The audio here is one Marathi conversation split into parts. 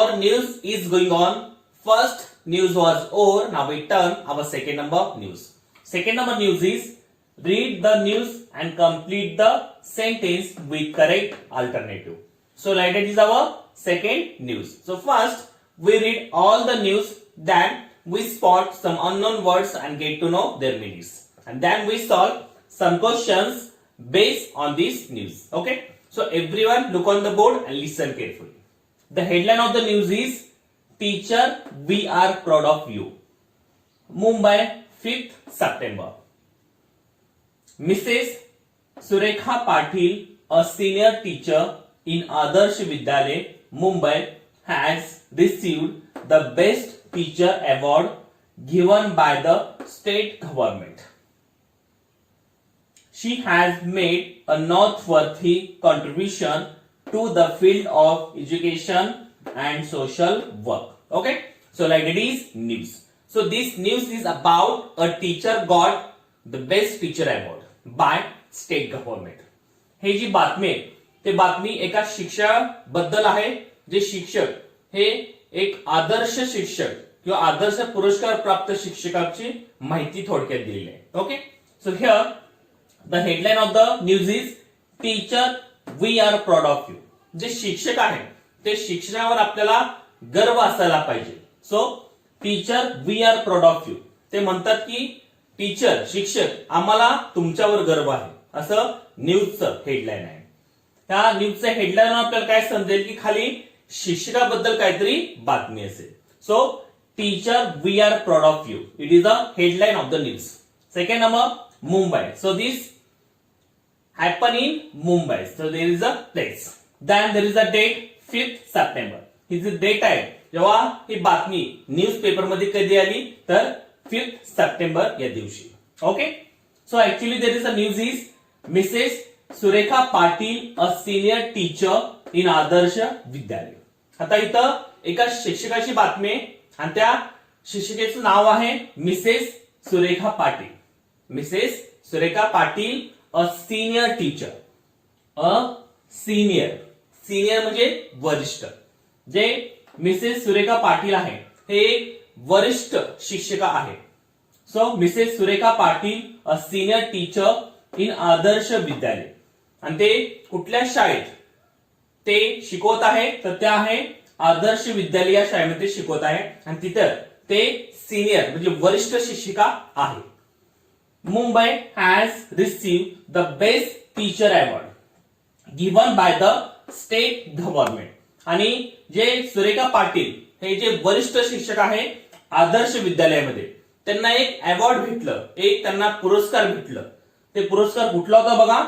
our news is going on. First news was over. Now we turn our second number news. Second number news is read the news and complete the sentence with correct alternative. So like that is our second news. So first we read all the news, then we spot some unknown words and get to know their meanings. And then we solve some questions based on this news. Okay. So everyone look on the board and listen carefully. The headline of the news is Teacher, we are proud of you. Mumbai, 5th September. Mrs. Surekha Patil, a senior teacher in Adarsh Vidyalaya, Mumbai, has received the Best Teacher Award given by the state government. She has made a noteworthy contribution to the field of education and social work. Okay, so like it is news. So this news is about a teacher got the Best Teacher Award by state government. हे जी बातमी आहे ते बातमी एका शिक्षकाबद्दल आहे, जे शिक्षक हे एक आदर्श शिक्षक किंवा आदर्श पुरस्कार प्राप्त शिक्षकाची माहिती थोडक्यात दिलेली आहे. Okay, so here the headline of the news is teacher we are proud of you. जे शिक्षक आहे ते शिक्षणावर आपल्याला गर्व असायला पाहिजे. So teacher we are proud of you. ते म्हणतात की टीचर शिक्षक आम्हाला तुमच्यावर गर्व आहे, असं न्यूजचं हेडलाईन आहे. त्या न्यूजच्या हेडलाईन आपल्याला काय समजेल की खाली शिक्षकाबद्दल काहीतरी बातमी असेल. So teacher we are proud of you, it is the headline of the news. Second number Mumbai. So this happen in Mumbai. So there is a place. Then there is a date 5th September. ही जी डेट आहे जेव्हा ही बातमी न्यूज पेपर मध्ये कधी आली तर 5th September या दिवशी. Okay, so actually there is a news is Mrs Surekha Patil a senior teacher in Adarsh Vidyalaya. आता इथं एका शिक्षकाची बातमी आहे आणि त्या शिक्षिकेचं नाव आहे Mrs Surekha Patil. Mrs Surekha Patil a senior teacher. A senior म्हणजे वरिष्ठ. जे मिसेस सुरेखा पाटील आहे हे एक वरिष्ठ शिक्षिका आहे. So Mrs Surekha Patil a senior teacher in Adarsh Vidyalaya. आणि ते कुठल्या शाळेत ते शिकवत आहे तर त्या आहे आदर्श विद्यालय या शाळेमध्ये शिकवत आहे आणि तिथं ते सिनियर म्हणजे वरिष्ठ शिक्षिका आहे. Mumbai has received the Best Teacher Award given by the state government. आणि जे सुरेखा पाटील हे जे वरिष्ठ शिक्षक आहे आदर्श विद्यालयामध्ये त्यांना एक अवॉर्ड भेटलं, एक त्यांना पुरस्कार भेटलं. ते पुरस्कार कुठला होता बघा.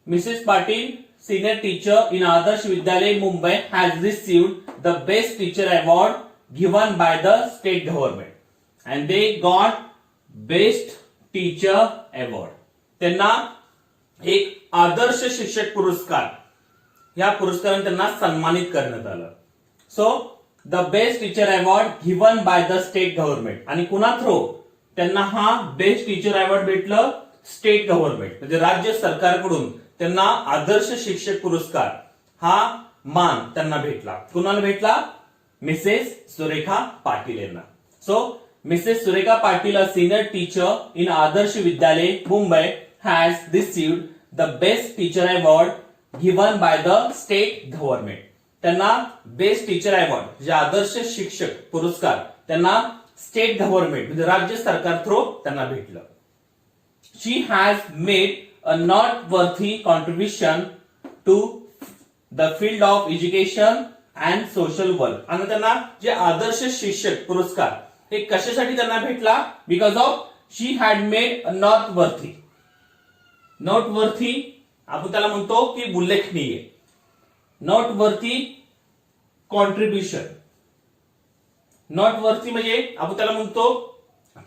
Mrs Patil senior teacher in Adarsh Vidyalaya Mumbai has received the best teacher award given by the state government and they got best teacher award. त्यांना एक आदर्श शिक्षक पुरस्कार या पुरस्काराने त्यांना सन्मानित करण्यात आलं. So the best teacher award given by the state government. आणि कुणा थ्रू त्यांना हा बेस्ट टीचर अवॉर्ड भेटलं. स्टेट गव्हर्नमेंट म्हणजे राज्य सरकारकडून त्यांना आदर्श शिक्षक पुरस्कार हा मान त्यांना भेटला. कुणाला भेटला. मिसेस सुरेखा पाटील यांना. So Mrs. Surekha Patil, a senior teacher in Adarsh Vidyalaya, Mumbai, has received the Best Teacher Award given by the state government. त्यांना बेस्ट टीचर अवॉर्ड जे आदर्श शिक्षक पुरस्कार त्यांना स्टेट गव्हर्नमेंट म्हणजे राज्य सरकार थ्रू त्यांना भेटलं. She has made a noteworthy contribution to the field of education and social work. आणि त्यांना जे आदर्श शिक्षक पुरस्कार हे कशासाठी त्यांना भेटला. Because of she had made a noteworthy. Noteworthy आपण त्याला म्हणतो की उल्लेखनीय. नॉटवर्थी कॉन्ट्रीब्युशन. नॉटवर्थी म्हणजे आपण त्याला म्हणतो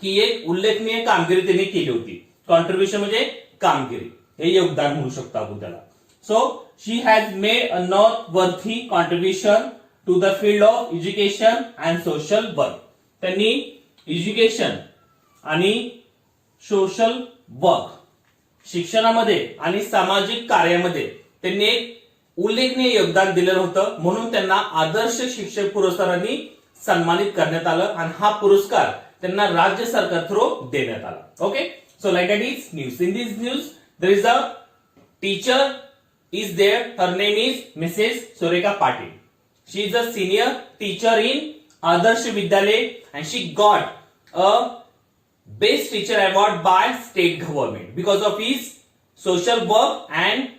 की एक उल्लेखनीय कामगिरी त्यांनी केली होती. कॉन्ट्रीब्युशन म्हणजे कामगिरी, हे योगदान म्हणू शकतो आपण त्याला. So she has made a noteworthy contribution to the field of education and social work. त्यांनी एज्युकेशन आणि सोशल वर्क शिक्षणामध्ये आणि सामाजिक कार्यामध्ये त्यांनी एक उल्लेखनीय योगदान दिलेलं होतं, म्हणून त्यांना आदर्श शिक्षक पुरस्कारांनी सन्मानित करण्यात आलं आणि हा पुरस्कार त्यांना राज्य सरकार थ्रू देण्यात आला. Okay, so like that is news. In this news there is a teacher is there. Her name is Mrs. Sureka Patil. She is a senior teacher in Adarsh Vidyalay and she got a Best Teacher Award by state government because of his social work and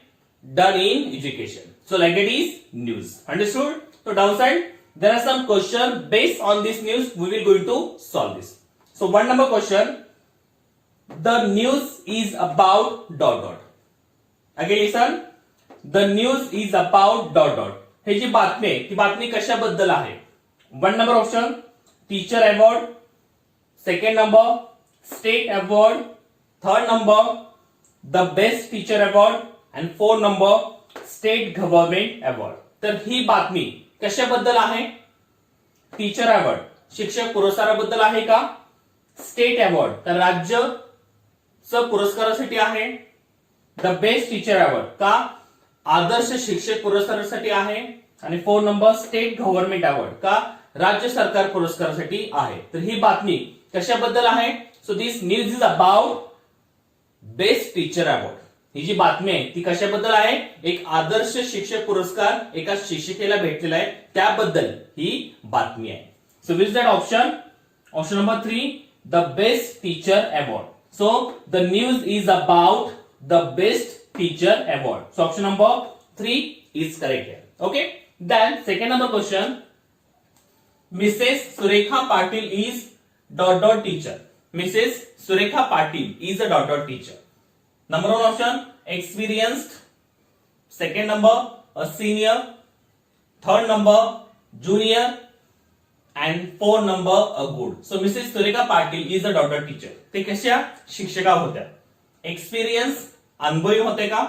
done in education. So like that is news. Understood? So downside there are some questions based on this news. We will going to solve this. So one number question. The news is about dot dot. Again listen. The news is about dot dot. हे जी बातमी आहे ती बातमी कशाबद्दल आहे? One number option teacher award, second number state award, third number the best teacher award and fourth number state government award. तर ही बातमी कशाबद्दल आहे? टीचर अवॉर्ड शिक्षक पुरस्काराबद्दल आहे का? स्टेट अवॉर्ड तर राज्य पुरस्कारासाठी आहे. द बेस्ट टीचर अवॉर्ड का आदर्श शिक्षक पुरस्कारासाठी आहे. आणि four number state government award का राज्य सरकार पुरस्कारासाठी आहे. तर ही बातमी कशाबद्दल आहे? So this news is about best teacher award. ही जी बातमी आहे ती कशाबद्दल आहे? एक आदर्श शिक्षक पुरस्कार एका शिक्षिकेला भेटलेला आहे त्याबद्दल ही बातमी आहे. So which that option? Option number 3 the best teacher award. So the news is about the best teacher award. So option number 3 is correct here. Okay, then second number question. Mrs. Surekha Patil is dot dot teacher. Mrs. Surekha Patil is a dot dot teacher. Number one option experienced, second number a senior, third number junior and fourth number a good. So Mrs. Surekha Patil is a dot dot teacher. ते कशा शिक्षिका होत्या? एक्सपिरियन्स अनुभवी होते का?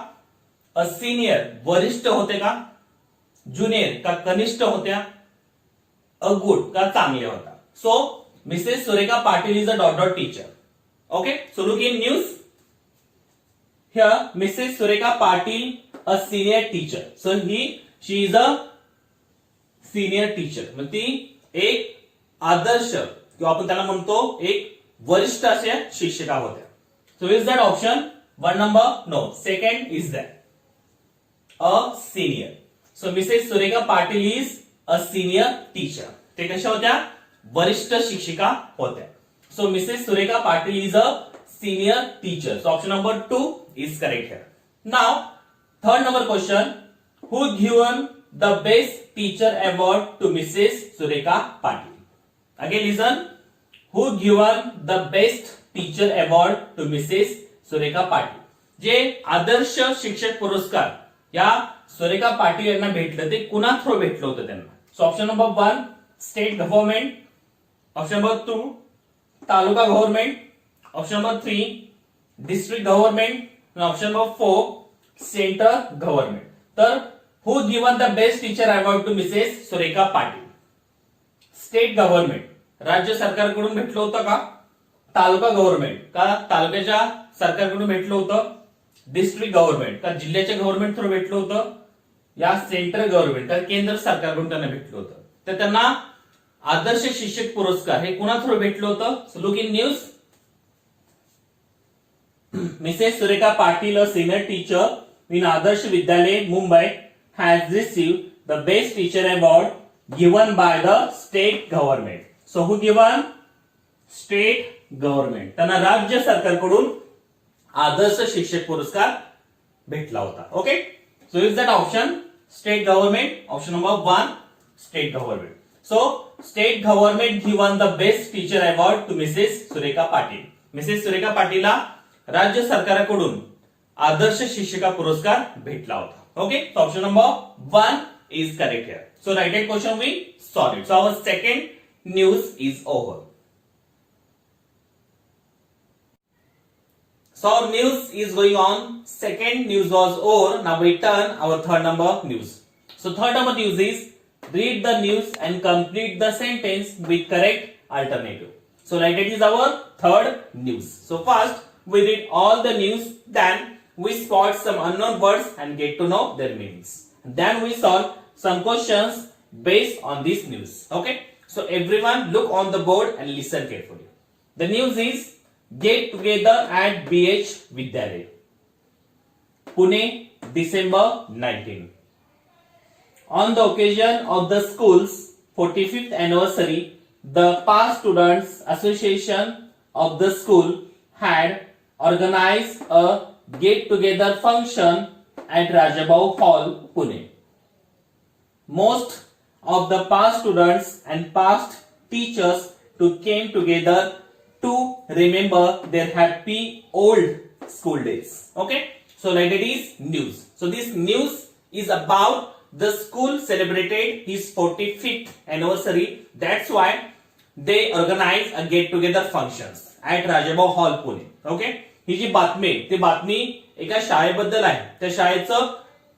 अ सिनियर वरिष्ठ होते का? ज्युनियर का कनिष्ठ होत्या? अ गुड का चांगले होता? So Mrs Surekha Patil is a dot dot teacher. Okay, so look in news here. Mrs Surekha Patil a senior teacher. So she is a senior teacher. मग ती एक आदर्श किंवा आपण त्याला म्हणतो एक वरिष्ठ अशा शिक्षिका होत्या. So is that option? One number? No. Second is that. A senior. So Mrs. Sureka Patil is a senior teacher. ते कशा होत्या? वरिष्ठ शिक्षिका होत्या. So Mrs. Sureka Patil is a senior teacher. So option number 2 is correct here. Now, third number question. Who given the best teacher award to Mrs. Sureka Patil? Again listen. Who given the best teacher award to Mrs. Surekha Patil? जे आदर्श शिक्षक पुरस्कार या सुरेखा पाटील यांना भेटलं ते कुणा थ्रू भेटलं होतं त्यांना? So option number 1 state government, option number 2 taluka government, option number 3 district government आणि ऑप्शन नंबर 4 सेंट्रल गव्हर्नमेंट. तर who given the best teacher award to Mrs Surekha Patil? State government राज्य सरकारकडून भेटलं होतं का? तालुका गव्हर्नमेंट का तालुक्याच्या सरकारकडून भेटलं होतं? डिस्ट्रिक्ट गव्हर्नमेंट का जिल्ह्याच्या गव्हर्नमेंट थ्रू भेटलं होतं? या सेंट्रल गव्हर्नमेंट का केंद्र सरकारकडून त्यांना भेटलं होतं? तर त्यांना आदर्श शिक्षक पुरस्कार हे कुणा थ्रू भेटलं होतं? So look in news. Mrs Surekha Patil, a senior teacher in Adarsh Vidyalaya Mumbai, has received the best teacher award given by the state government. So who given? State government. त्यांना राज्य सरकारकडून आदर्श शिक्षक पुरस्कार भेटला होता. Okay, so is that option state government? Option number 1 state government. So state government given the best teacher award to Mrs Surekha Patil. Mrs Surekha पाटीलला राज्य सरकारकडून आदर्श शिक्षिका पुरस्कार भेटला होता. Okay, so option number 1 is correct here. So righted question we solve it. So our second news is over. So our news is going on. Second news was over. Now we turn our third number news. So third number news is read the news and complete the sentence with correct alternative. So like that is our third news. So first we read all the news, then we spot some unknown words and get to know their meanings. Then we solve some questions based on this news. Okay, so everyone look on the board and listen carefully. The news is get together at BH Vidyalay, Pune, December 19. On the occasion of the school's 45th anniversary, the past students association of the school had organized a get together function at Rajabhau Hall, Pune. Most of the past students and past teachers came together to remember their happy old school days. Okay, so like it is news. So this news is about the school celebrated his 45th anniversary. That's why they organize a get together functions at Rajabhau Hall, Pune. Okay, ही जी बातमी ती बातमी एका शाळेबद्दल आहे. त्या शाळेचं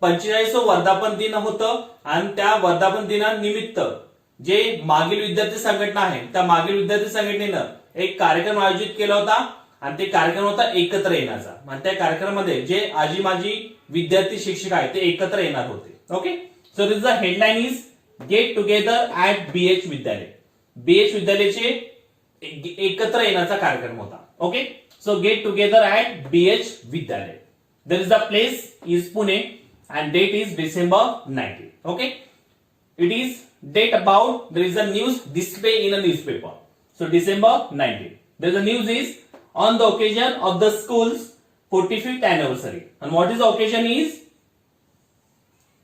45वं वर्धापन दिन होतं आणि त्या वर्धापन दिनानिमित्त जे मागील विद्यार्थी संघटना आहे त्या मागील विद्यार्थी संघटनेनं एक कार्यक्रम आयोजित केला होता आणि ते कार्यक्रम होता एकत्र येण्याचा. आणि त्या कार्यक्रमामध्ये जे आजी माजी विद्यार्थी शिक्षक आहेत ते एकत्र येणार होते. Okay, so this the headline is get together at BH Vidyalaya. BH विद्यालयाचे एकत्र येण्याचा कार्यक्रम होता. Okay, so get together at BH Vidyalaya. There is the place is Pune and date is December 19. Okay, it is date about there is a news display in a newspaper. So December 19. There the news is on the occasion of the school's 45th anniversary. And what is the occasion is?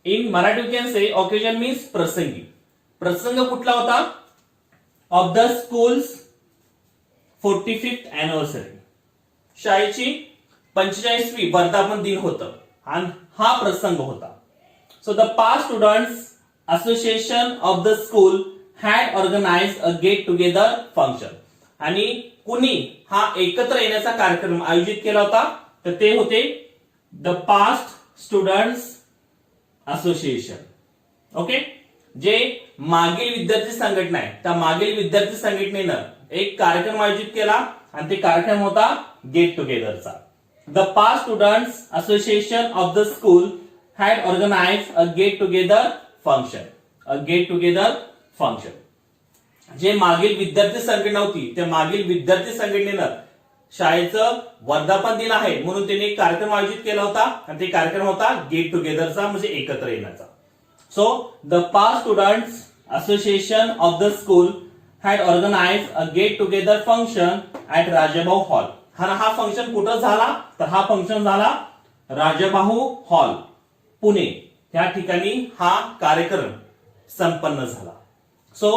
In Marathi you can say occasion means prasangi. प्रसंग कुठला होता? Of the school's 45th anniversary. शाळेची 45वी वर्धापन दिन होतं आणि हा प्रसंग होता. So the past students association of the school had organised a get together function. आणि कुणी हा एकत्र येण्याचा कार्यक्रम आयोजित केला होता तर ते होते the past students association. Okay, जे मागील विद्यार्थी संघटना आहे त्या मागील विद्यार्थी संघटनेनं एक कार्यक्रम आयोजित केला आणि ते कार्यक्रम होता gate टुगेदरचा. The past students association of the school had organized a get together function. A get together function. जे मागील विद्यार्थी संघटना होती त्या मागील विद्यार्थी संघटनेनं शाळेचं वर्धापन दिन आहे म्हणून त्यांनी एक कार्यक्रम आयोजित केला होता आणि ते कार्यक्रम होता गेट टुगेदरचा म्हणजे एकत्र येण्याचा. So the past students association of the school had organised a get together function at Rajabhau hall. हा फंक्शन कुठं झाला तर हा फंक्शन झाला राजाबाहू हॉल पुणे या ठिकाणी हा कार्यक्रम संपन्न झाला. So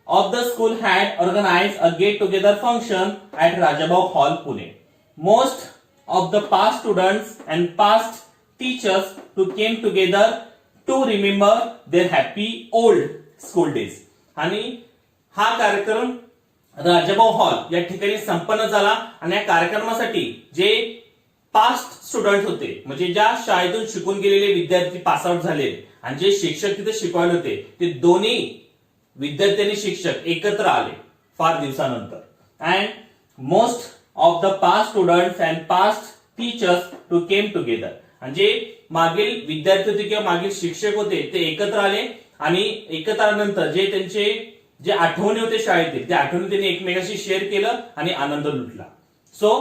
of the school had organised a get together function at Rajabahu hall Pune. Most of the past students and past teachers came together to remember their happy old school days. आणि हा कार्यक्रम राजाभाऊ हॉल या ठिकाणी संपन्न झाला आणि या कार्यक्रमासाठी जे पास्ट स्टुडंट होते म्हणजे ज्या शाळेतून शिकून गेलेले विद्यार्थी पास आउट झाले आणि जे शिक्षक तिथे शिकवायला होते ते दोन्ही विद्यार्थी आणि शिक्षक एकत्र आले फार दिवसानंतर. And most of the past students and past teachers came together. आणि जे मागील विद्यार्थी होते किंवा मागील शिक्षक होते ते एकत्र आले आणि एकत्र आल्यानंतर जे त्यांचे जे आठवणी होते शाळेतील त्या आठवणी त्यांनी एकमेकांशी शेअर केलं आणि आनंद लुटला. So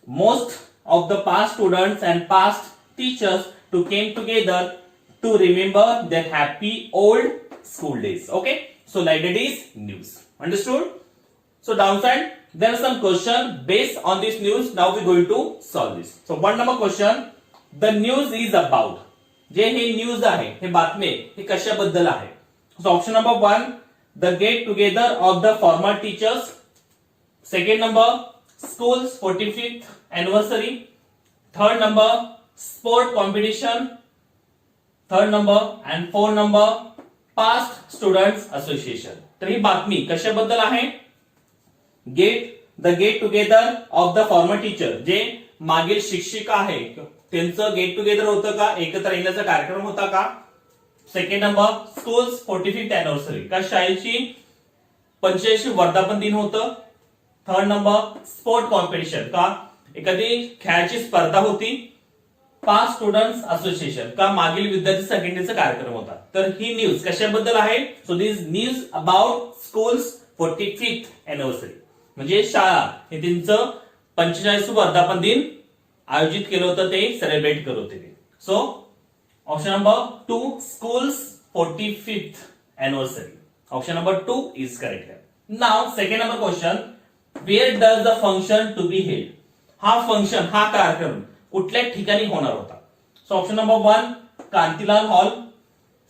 most of the past students and past teachers came together to remember their happy old school days. Okay, so like it is news. Understood? So down side there are some question based on this news. Now we going to solve this. So 1 number question, the news is about. जे हे न्यूज आहे हे बातमी हे कशाबद्दल आहे? So option number 1 the get together of the former teachers. Second number, school's 45th anniversary. Third number, sport competition. Third number and fourth number, past students association. तर ही बातमी कशाबद्दल आहे? Get together of the former teacher. जे मागील शिक्षिका आहे त्यांचं गेट टुगेदर होतं का? एकत्र येण्याचा कार्यक्रम होता का? Second number, schools 45th anniversary का शाळेची 45वी वर्धापन दिन होतं. थर्ड नंबर, स्पोर्ट कॉम्पिटिशन का एखादी खेळाची स्पर्धा होती. पास्ट स्टुडंट्स असोसिएशन का मागील विद्यार्थी संघटनेचा कार्यक्रम होता. तर ही न्यूज कशाबद्दल आहे? So this news about schools 45th anniversary, म्हणजे शाळा हे त्यांचं 45वा वर्धापन दिन आयोजित केलं होतं, ते सेलिब्रेट करत होते. So option number 2 school's 45th anniversary. Option number 2 is correct. Now second number question, where does the function to be held? हा फंक्शन, हा कार्यक्रम कुठल्या ठिकाणी होणार होता? So option number 1 Kantilal hall,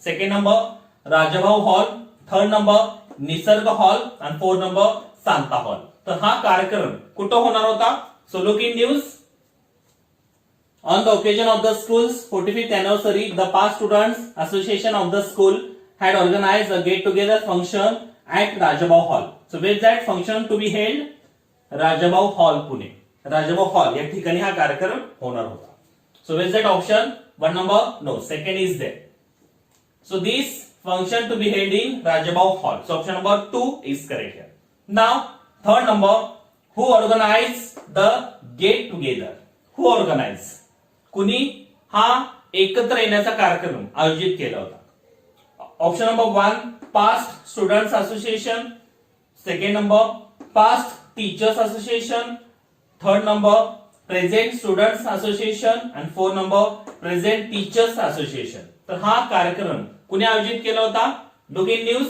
second number Rajabhau hall, third number Nisarg hall आणि फोर्थ नंबर सांता हॉल. तर हा कार्यक्रम कुठं होणार होता? So look in news. On the occasion of the school's 45th anniversary, the past students association of the school had organized a get-together function at Rajabhau Hall. So where is that function to be held? Rajabhau Hall, Pune. Rajabhau Hall या ठिकाणी हा कार्यक्रम होणार होता. So where is that option? One number? No. Second is there. So this function to be held in Rajabhau Hall. So option number 2 is correct here. Now third number, who organized the get-together? Who organized? कुणी हा एकत्र येण्याचा कार्यक्रम आयोजित केला होता? Option number 1 past students association, second number past teachers association, third number present students association आणि fourth number present teachers association. तर हा कार्यक्रम कुणी आयोजित केला होता? Look in news.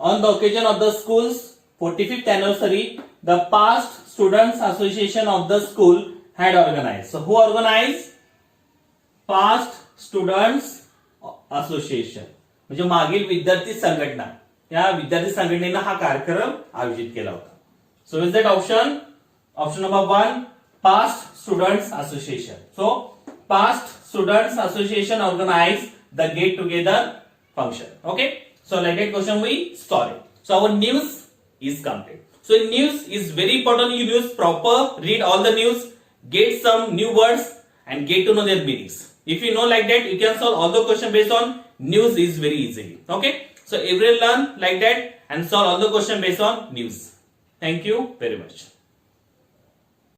On the occasion of the school's 45th anniversary, the past students association of the school had organized. So who organized? Past students association, म्हणजे मागील विद्यार्थी संघटना, या विद्यार्थी संघटनेने हा कार्यक्रम आयोजित केला होता. So is that option? Option number 1 past students association. So past students association organized the get together function. Okay, so like that question we solve it. So our news is complete. So news is very important. You use proper, read all the news, get some new words and get to know their meanings. If you know like that, you can solve all the question based on news is very easily. Okay, so everyone learn like that and solve all the question based on news. Thank you very much.